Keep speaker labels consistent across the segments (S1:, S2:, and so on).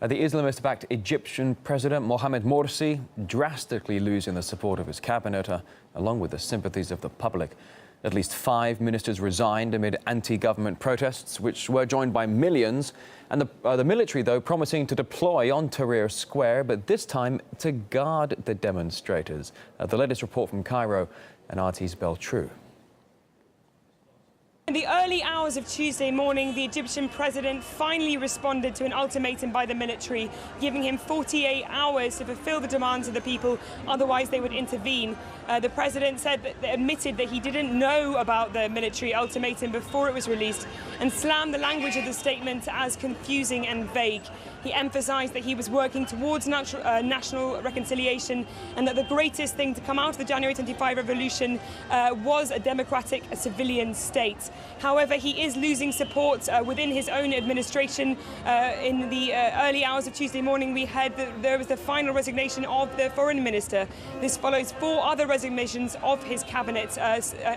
S1: The Islamist-backed Egyptian President Mohamed Morsi drastically losing the support of his cabinet, along with the sympathies of the public. At least 5 ministers resigned amid anti-government protests, which were joined by millions. And the military, though, promising to deploy on Tahrir Square, but this time to guard the demonstrators. The latest report from Cairo and RT's Beltrou.
S2: In the early hours of Tuesday morning, the Egyptian president finally responded to an ultimatum by the military, giving him 48 hours to fulfill the demands of the people, otherwise they would intervene. The president admitted that he didn't know about the military ultimatum before it was released and slammed the language of the statement as confusing and vague. He emphasized that he was working towards national reconciliation and that the greatest thing to come out of the January 25 revolution was a democratic civilian state. However, he is losing support within his own administration. In the early hours of Tuesday morning, we heard that there was the final resignation of the foreign minister. This follows 4 other resignations of his cabinet,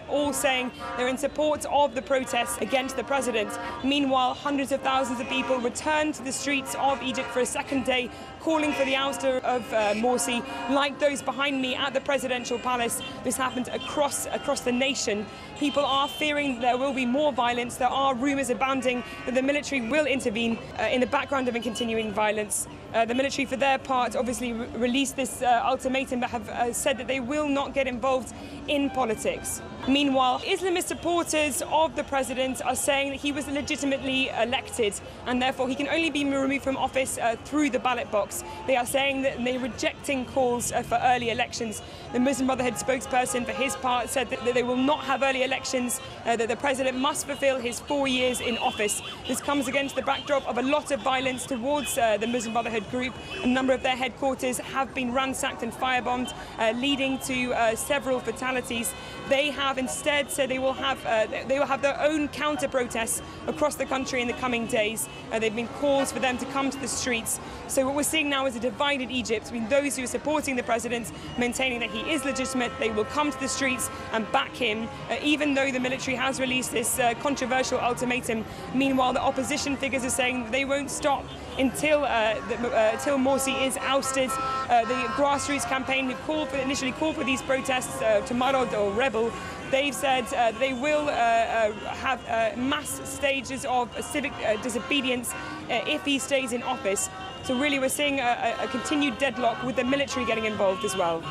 S2: all saying they're in support of the protests against the president. Meanwhile, hundreds of thousands of people returned to the streets of Egypt for a second day, calling for the ouster of Morsi, like those behind me at the presidential palace. This happened across the nation. People are fearing there will be more violence. There are rumours abounding that the military will intervene in the background of a continuing violence. The military, for their part, obviously released this ultimatum, but have said that they will not get involved in politics. Meanwhile, Islamist supporters of the president are saying that he was legitimately elected and therefore he can only be removed from office through the ballot box. They are saying that they're rejecting calls for early elections. The Muslim Brotherhood spokesperson, for his part, said that they will not have early elections, that the president must fulfill his 4 years in office. This comes against the backdrop of a lot of violence towards the Muslim Brotherhood group. A number of their headquarters have been ransacked and firebombed, leading to several fatalities. They have instead said they will have their own counter-protests across the country in the coming days. There have been calls for them to come to the streets. So what we're seeing now is a divided Egypt between those who are supporting the president, maintaining that he is legitimate. They will come to the streets and back him, even though the military has released this controversial ultimatum. Meanwhile, the opposition figures are saying that they won't stop until Morsi is ousted. The grassroots campaign who initially called for these protests to Marod or rebel, they've said they will have mass stages of civic disobedience if he stays in office. So really we're seeing a continued deadlock with the military getting involved as well.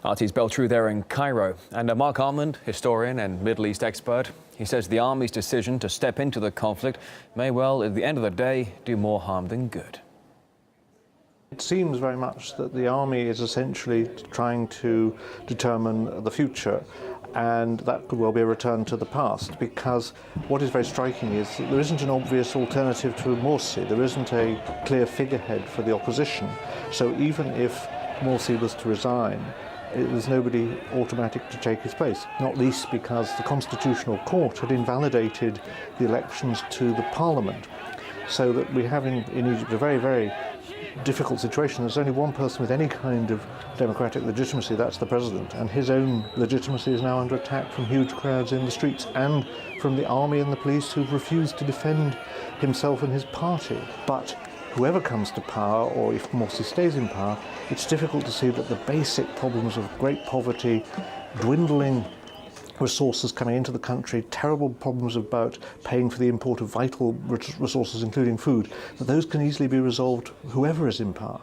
S1: RT's Beltrou there in Cairo. And Mark Almond, historian and Middle East expert, he says the army's decision to step into the conflict may well, at the end of the day, do more harm than good.
S3: It seems very much that the army is essentially trying to determine the future, and that could well be a return to the past, because what is very striking is that there isn't an obvious alternative to Morsi. There isn't a clear figurehead for the opposition. So even if Morsi was to resign, there's nobody automatic to take his place, not least because the Constitutional Court had invalidated the elections to the Parliament. So that we have in Egypt a very, very difficult situation. There's only one person with any kind of democratic legitimacy, that's the president, and his own legitimacy is now under attack from huge crowds in the streets and from the army and the police who've refused to defend himself and his party. But whoever comes to power, or if Morsi stays in power, it's difficult to see that the basic problems of great poverty, dwindling resources coming into the country, terrible problems about paying for the import of vital resources, including food, that those can easily be resolved whoever is in power.